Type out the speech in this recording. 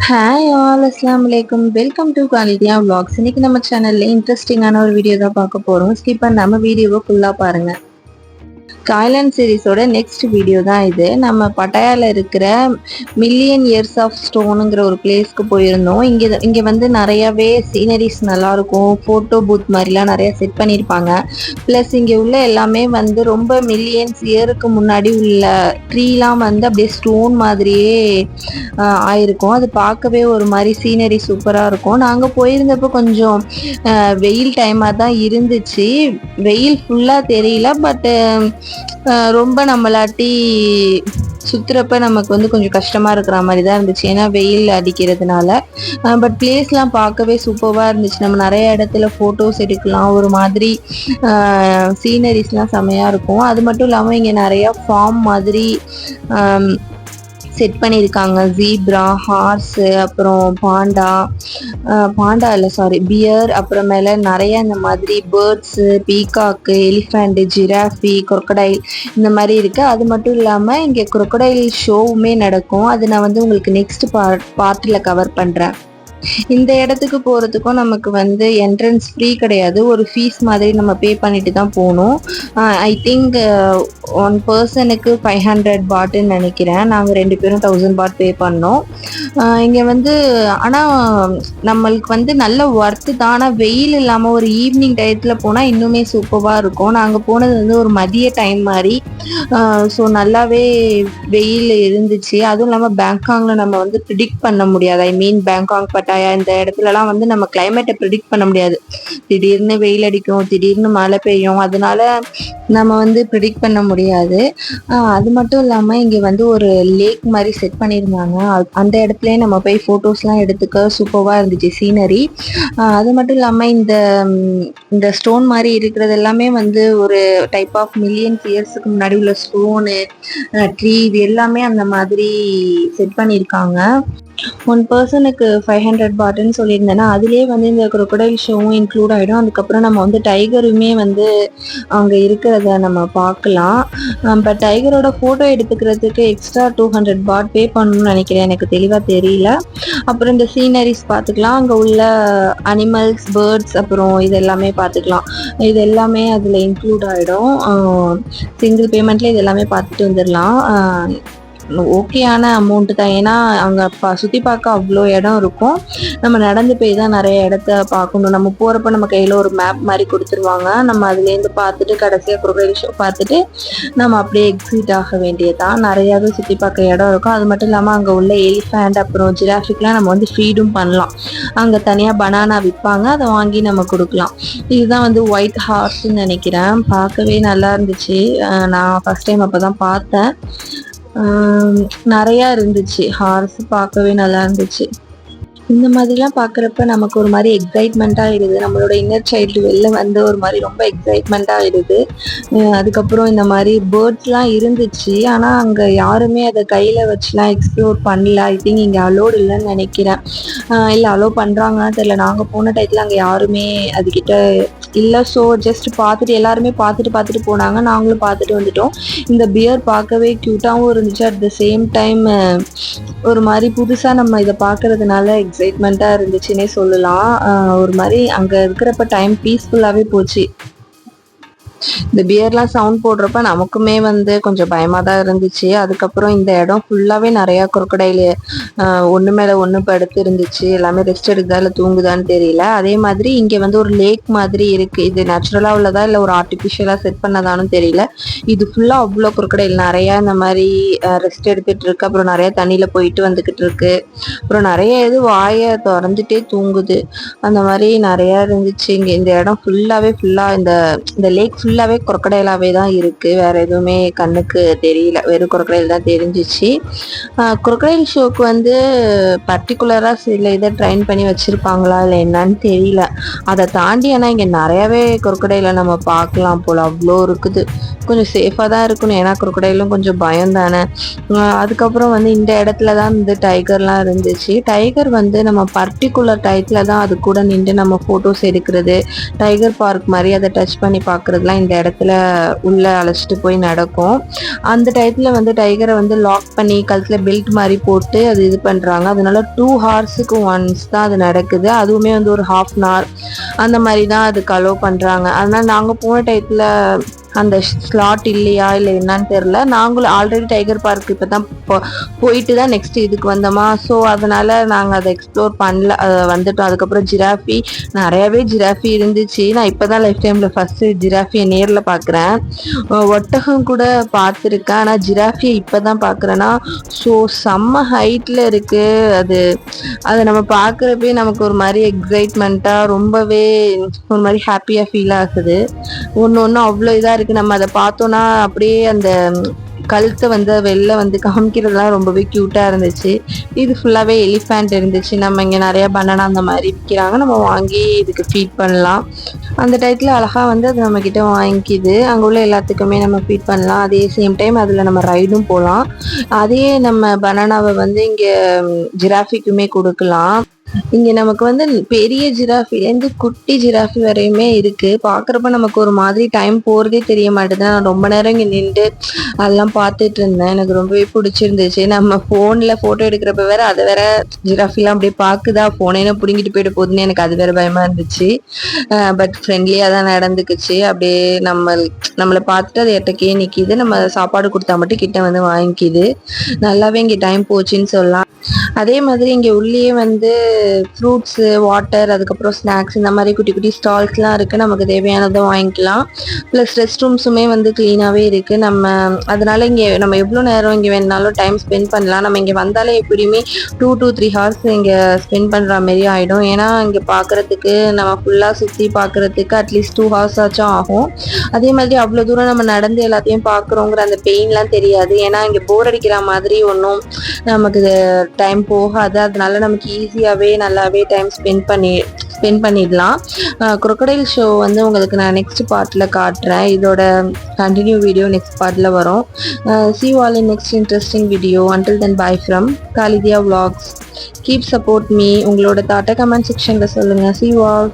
Hi all அஸ்ஸலாமு அலைக்கும். Welcome to குவாலிட்டியா vlogs. இன்னைக்கு நம்ம சேனல்ல இன்ட்ரெஸ்டிங்கான ஒரு வீடியோ தான் பார்க்க போறோம். ஸ்கிப் பண்ணாம வீடியோவை ஃபுல்லா பாருங்க. காய்லாண்ட் சீரிஸோட நெக்ஸ்ட் வீடியோ தான் இது. நம்ம பட்டாயால இருக்கிற மில்லியன் இயர்ஸ் ஆஃப் ஸ்டோனுங்கிற ஒரு பிளேஸ்க்கு போயிருந்தோம். இங்கே வந்து நிறையவே சீனரிஸ் நல்லாயிருக்கும். ஃபோட்டோ பூத் மாதிரிலாம் நிறைய செட் பண்ணியிருப்பாங்க. ப்ளஸ் இங்கே உள்ள எல்லாமே வந்து ரொம்ப மில்லியன்ஸ் இயருக்கு முன்னாடி உள்ள ட்ரீலாம் வந்து அப்படியே ஸ்டோன் மாதிரியே ஆயிருக்கும். அது பார்க்கவே ஒரு மாதிரி சீனரி சூப்பராக இருக்கும். நாங்கள் போயிருந்தப்போ கொஞ்சம் வெயில் டைமாக தான் இருந்துச்சு. வெயில் ஃபுல்லாக தெரியல, பட்டு ரொம்ப நம்மளாட்டி சுற்றுறப்ப நமக்கு வந்து கொஞ்சம் கஷ்டமாக இருக்கிற மாதிரி தான் இருந்துச்சு, ஏன்னா வெயில் அடிக்கிறதுனால. பட் பிளேஸ்லாம் பார்க்கவே சூப்பராக இருந்துச்சு. நம்ம நிறைய இடத்துல ஃபோட்டோஸ் எடுக்கலாம். ஒரு மாதிரி சீனரிஸ்லாம் செமையாக இருக்கும். அது மட்டும் இல்லாமல் இங்கே நிறையா ஃபார்ம் மாதிரி செட் பண்ணியிருக்காங்க. ஜீப்ரா, ஹார்ஸு, அப்புறம் பாண்டா இல்லை சாரி பியர், அப்புறமேல நிறைய இந்த மாதிரி பேர்ட்ஸு, பீகாக்கு, எலிஃபண்ட், ஜிராஃபி, குரொக்கடைல் இந்த மாதிரி இருக்குது. அது மட்டும் இல்லாமல் இங்கே குரொக்கடைல் ஷோவுமே நடக்கும். அது நான் வந்து உங்களுக்கு நெக்ஸ்ட் பார்ட்டில் கவர் பண்ணுறேன். இந்த இடத்துக்கு போகிறதுக்கும் நமக்கு வந்து என்ட்ரன்ஸ் ஃப்ரீ கிடையாது. ஒரு ஃபீஸ் மாதிரி நம்ம பே பண்ணிட்டு தான் போகணும். ஐ திங்க் ஒன் பர்சனுக்கு 500 பாட்டுன்னு நினைக்கிறேன். நாங்கள் 2 பேரும் 1000 பாட் பே பண்ணோம். இங்கே வந்து ஆனால் நம்மளுக்கு வந்து நல்ல ஒர்த்து தான். ஆனால் வெயில் இல்லாமல் ஒரு ஈவினிங் டயத்தில் போனால் இன்னுமே சூப்பராக இருக்கும். நாங்கள் போனது வந்து ஒரு மதிய டைம் மாதிரி. ஸோ நல்லாவே வெயில் இருந்துச்சு. அதுவும் இல்லாமல் பேங்காங்கில் நம்ம வந்து ப்ரிடிக்ட் பண்ண முடியாது. ஐ மீன் பேங்காங், பட்டாயா இந்த இடத்துலலாம் வந்து நம்ம கிளைமேட்டை ப்ரிடிக்ட் பண்ண முடியாது. திடீர்னு வெயில் அடிக்கும், திடீர்னு மழை பெய்யும். அதனால நம்ம வந்து ப்ரிடிக்ட் பண்ண முடியாது. அது மட்டும் இல்லாமல் இங்கே வந்து ஒரு லேக் மாதிரி செட் பண்ணியிருந்தாங்க. அந்த இடத்துலயே நம்ம போய் ஃபோட்டோஸ்லாம் எடுத்துக்க சூப்பராக இருந்துச்சு சீனரி. அது மட்டும் இல்லாமல் இந்த ஸ்டோன் மாதிரி இருக்கிறது எல்லாமே வந்து ஒரு டைப் ஆஃப் மில்லியன்ஸ் இயர்ஸுக்கு முன்னாடி உள்ள ஸ்டோனு, ட்ரீ, இது எல்லாமே அந்த மாதிரி செட் பண்ணியிருக்காங்க. ஒன் பர்சனுக்கு 500 பாட்டுன்னு சொல்லியிருந்தேன்னா அதுலேயே வந்து இந்த குரொக்கடைல் ஷோவும் இன்க்ளூட் ஆகிடும். அதுக்கப்புறம் நம்ம வந்து டைகருமே வந்து அங்கே இருக்கிறத நம்ம பார்க்கலாம். பட் டைகரோட ஃபோட்டோ எடுத்துக்கிறதுக்கு எக்ஸ்ட்ரா 200 பாட் பே பண்ணணும்னு நினைக்கிறேன், எனக்கு தெளிவாக தெரியல. அப்புறம் இந்த சீனரிஸ் பார்த்துக்கலாம். அங்கே உள்ள அனிமல்ஸ், பேர்ட்ஸ், அப்புறம் இது எல்லாமே பார்த்துக்கலாம். இது எல்லாமே அதில் இன்க்ளூட் ஆகிடும். சிங்கிள் பேமெண்ட்லேயே இது எல்லாமே பார்த்துட்டு வந்துடலாம். ஓகேயான அமௌண்ட்டு தான். ஏன்னா அங்கே சுற்றி பார்க்க அவ்வளோ இடம் இருக்கும். நம்ம நடந்து போய் தான் நிறைய இடத்த பார்க்கணும். நம்ம போகிறப்ப நம்ம கையில் ஒரு மேப் மாதிரி கொடுத்துருவாங்க. நம்ம அதுலேருந்து பார்த்துட்டு கடைசியாக குரொக்கடைல் ஷோ பார்த்துட்டு நம்ம அப்படியே எக்ஸிட் ஆக வேண்டியதான். நிறையாவே சுற்றி பார்க்க இடம் இருக்கும். அது மட்டும் இல்லாமல் அங்கே உள்ள எலிஃபண்ட், அப்புறம் ஜிராஃபிக்லாம் நம்ம வந்து ஃபீடும் பண்ணலாம். அங்கே தனியாக பனானா விற்பாங்க, அதை வாங்கி நம்ம கொடுக்கலாம். இதுதான் வந்து ஒயிட் ஹார்ஸ்ன்னு நினைக்கிறேன். பார்க்கவே நல்லா இருந்துச்சு. நான் ஃபஸ்ட் டைம் அப்போ தான் பார்த்தேன். நிறையா இருந்துச்சு. ஹார்ஸ் பார்க்கவே நல்லா இருந்துச்சு. இந்த மாதிரிலாம் பார்க்குறப்ப நமக்கு ஒரு மாதிரி எக்ஸைட்மெண்ட்டாக ஆகிடுது. நம்மளோட இன்னர் சைல்டு வெளில வந்து ஒரு மாதிரி ரொம்ப எக்ஸைட்மெண்ட்டாக ஆகிடுது. அதுக்கப்புறம் இந்த மாதிரி பேர்ட்ஸ்லாம் இருந்துச்சு. ஆனால் அங்கே யாருமே அதை கையில் வச்சுலாம் எக்ஸ்ப்ளோர் பண்ணல. ஐ திங்க் இங்கே அலோடு இல்லைன்னு நினைக்கிறேன். இல்லை அலோவ் பண்ணுறாங்கன்னு தெரியல. நாங்கள் போன டயத்தில் அங்கே யாருமே அதுக்கிட்ட இல்லை. ஸோ ஜஸ்ட் பார்த்துட்டு எல்லாருமே பார்த்துட்டு போனாங்க. நாங்களும் பார்த்துட்டு வந்துட்டோம். இந்த பியர் பார்க்கவே க்யூட்டாகவும் இருந்துச்சு. அட் த சேம் டைம் ஒரு மாதிரி புதுசாக நம்ம இதை பார்க்கறதுனால எக்ஸைட்மெண்ட்டாக இருந்துச்சுன்னே சொல்லலாம். ஒரு மாதிரி அங்கே இருக்கிறப்ப டைம் பீஸ்ஃபுல்லாகவே போச்சு. இந்த பியர்லாம் சவுண்ட் போடுறப்ப நமக்குமே வந்து கொஞ்சம் பயமாக தான் இருந்துச்சு. அதுக்கப்புறம் இந்த இடம் ஃபுல்லாகவே நிறையா குரொக்கடைல் ஒன்று மேலே ஒன்று படுத்து இருந்துச்சு. எல்லாமே ரெஸ்ட் எடுக்குதா இல்லை தூங்குதான்னு தெரியல. அதே மாதிரி இங்கே வந்து ஒரு லேக் மாதிரி இருக்குது. இது நேச்சுரலாக உள்ளதா இல்லை ஒரு ஆர்டிஃபிஷியலாக செட் பண்ணதான்னு தெரியல. இது ஃபுல்லாக அவ்வளோ குரொக்கடைல் நிறையா இந்த மாதிரி ரெஸ்ட் எடுத்துகிட்டு இருக்கு. அப்புறம் நிறையா தண்ணியில் போயிட்டு வந்துக்கிட்டு இருக்கு. அப்புறம் நிறைய இது வாயை திறந்துட்டே தூங்குது. அந்த மாதிரி நிறையா இருந்துச்சு. இங்கே இந்த இடம் ஃபுல்லாக இந்த லேக் ஃபுல்லாகவே குரொக்கடைலாகவே தான் இருக்குது. வேறு எதுவுமே கண்ணுக்கு தெரியல. வெறும் குரொக்கடைல் தான் தெரிஞ்சிச்சு. குரொக்கடைல் ஷோக்கு வந்து பர்டிகுலராக சில இதை ட்ரைன் பண்ணி வச்சுருப்பாங்களா இல்லை என்னன்னு தெரியல. அதை தாண்டி ஆனால் இங்கே நிறையாவே குரொக்கடைலை நம்ம பார்க்கலாம் போல். அவ்வளோ இருக்குது. கொஞ்சம் சேஃபாக தான் இருக்கணும், ஏன்னா குரொக்கடைலும் கொஞ்சம் பயம் தானே. அதுக்கப்புறம் வந்து இந்த இடத்துல தான் வந்து டைகர்லாம் இருந்துச்சு. டைகர் வந்து நம்ம பர்டிகுலர் டயத்தில் தான் அது கூட நின்று நம்ம ஃபோட்டோஸ் எடுக்கிறது, டைகர் பார்க் மாதிரி அதை டச் பண்ணி பார்க்குறதுலாம் இந்த இடத்துல உள்ள அழைச்சிட்டு போய் நடக்கும். அந்த டயத்தில் வந்து டைகரை வந்து லாக் பண்ணி கழுத்தில் பெல்ட் மாதிரி போட்டு அது இது பண்ணுறாங்க. அதனால 2 ஹார்ஸுக்கு ஒன்ஸ் தான் அது நடக்குது. அதுவுமே வந்து ஒரு 1/2 அன் ஹவர் அந்த மாதிரி தான் அதுக்கு அலோவ் பண்ணுறாங்க. அதனால் நாங்கள் போன டயத்தில் அந்த ஸ்லாட் இல்லையா இல்லை என்னன்னு தெரில. நாங்களும் ஆல்ரெடி டைகர் பார்க் இப்போ தான் போயிட்டு தான் நெக்ஸ்ட் இதுக்கு வந்தோமா. ஸோ அதனால் நாங்கள் அதை எக்ஸ்ப்ளோர் பண்ணல, வந்துட்டோம். அதுக்கப்புறம் ஜிராஃபி, நிறையாவே ஜிராஃபி இருந்துச்சு. நான் இப்போ தான் லைஃப் டைமில் ஃபஸ்ட்டு ஜிராஃபியை நேரில் பார்க்குறேன். ஒட்டகம் கூட பார்த்துருக்கேன், ஆனால் ஜிராஃபியை இப்போ தான் பார்க்குறேன்னா ஸோ செம்ம ஹைட்டில் இருக்குது. அதை நம்ம பார்க்குறப்பே நமக்கு ஒரு மாதிரி எக்ஸைட்மெண்ட்டாக ரொம்பவே ஒரு மாதிரி ஹாப்பியாக ஃபீல் ஆகுது. ஒன்று ஒன்று அவ்வளோ இதாக இருக்குது. நம்ம அதை பார்த்தோன்னா அப்படியே அந்த கழுத்தை வந்து வெளில வந்து காமிக்கிறதுலாம் ரொம்பவே க்யூட்டாக இருந்துச்சு. இது ஃபுல்லாகவே எலிஃபேண்ட் இருந்துச்சு. நம்ம இங்கே நிறையா பனானா அந்த மாதிரி விற்கிறாங்க, நம்ம வாங்கி இதுக்கு ஃபீட் பண்ணலாம். அந்த டயத்தில் அழகாக வந்து அது நம்மக்கிட்ட வாங்கிக்கிது. அங்கே உள்ள எல்லாத்துக்குமே நம்ம ஃபீட் பண்ணலாம். அதே சேம் டைம் அதில் நம்ம ரைடும் போகலாம். அதே நம்ம பனானாவை வந்து இங்கே ஜிராஃபிக்குமே கொடுக்கலாம். இங்கே நமக்கு வந்து பெரிய ஜிராஃபிலேருந்து குட்டி ஜிராஃபி வரையுமே இருக்குது. பார்க்குறப்ப நமக்கு ஒரு மாதிரி டைம் போகிறதே தெரிய மாட்டேது. நான் ரொம்ப நேரம் இங்கே நின்று அதெல்லாம் பார்த்துட்டு இருந்தேன். எனக்கு ரொம்பவே பிடிச்சிருந்துச்சு. நம்ம ஃபோனில் ஃபோட்டோ எடுக்கிறப்ப வேற அதை வேற ஜிராஃபிலாம் அப்படியே பார்க்குதா, ஃபோனேன்னு பிடுங்கிட்டு போயிட்டு போகுதுன்னு எனக்கு அது வேற பயமாக இருந்துச்சு. பட் ஃப்ரெண்ட்லியாக தான் நடந்துக்குச்சு. அப்படியே நம்மளை பார்த்துட்டு அது எட்டக்கே நிற்கிது. நம்ம சாப்பாடு கொடுத்தா மட்டும் கிட்ட வந்து வாங்கிக்கிது. நல்லாவே இங்கே டைம் போச்சுன்னு சொல்லலாம். அதே மாதிரி இங்கே உள்ளேயே வந்து ஃப்ரூட்ஸு, வாட்டர், அதுக்கப்புறம் ஸ்நாக்ஸ் இந்த மாதிரி குட்டி குட்டி ஸ்டால்ஸ்லாம் இருக்குது. நமக்கு தேவையானதை வாங்கிக்கலாம். ப்ளஸ் ரெஸ்ட் ரூம்ஸுமே வந்து க்ளீனாகவே இருக்குது. அதனால் இங்கே நம்ம எவ்வளோ நேரம் இங்கே வேணுனாலும் டைம் ஸ்பெண்ட் பண்ணலாம். நம்ம இங்கே வந்தாலே எப்படியுமே 2 to 3 ஹவர்ஸ் இங்கே ஸ்பெண்ட் பண்ணுற மாரி ஆகிடும். ஏன்னா இங்கே பார்க்குறதுக்கு நம்ம ஃபுல்லாக சுற்றி பார்க்குறதுக்கு அட்லீஸ்ட் 2 ஹவர்ஸ் ஆச்சும் ஆகும். அதே மாதிரி அவ்வளோ தூரம் நம்ம நடந்து எல்லாத்தையும் பார்க்குறோங்கிற அந்த பெயின்லாம் தெரியாது. ஏன்னா இங்கே போர் அடிக்கிற மாதிரி ஒன்றும் நமக்கு டைம் போகாது. அதனால நமக்கு ஈஸியாகவே நல்லாவே டைம் ஸ்பெண்ட் பண்ணிடலாம். crocodile ஷோ வந்து உங்களுக்கு நான் நெக்ஸ்ட் பார்ட்டில் காட்டுறேன். இதோட கண்டினியூ வீடியோ நெக்ஸ்ட் பார்ட்டில் வரும். see you all in next interesting video. Until then, bye from Kalidia Vlogs. Keep support me. உங்களோட தாட்டை கமெண்ட் செக்ஷனில் சொல்லுங்கள். see you all.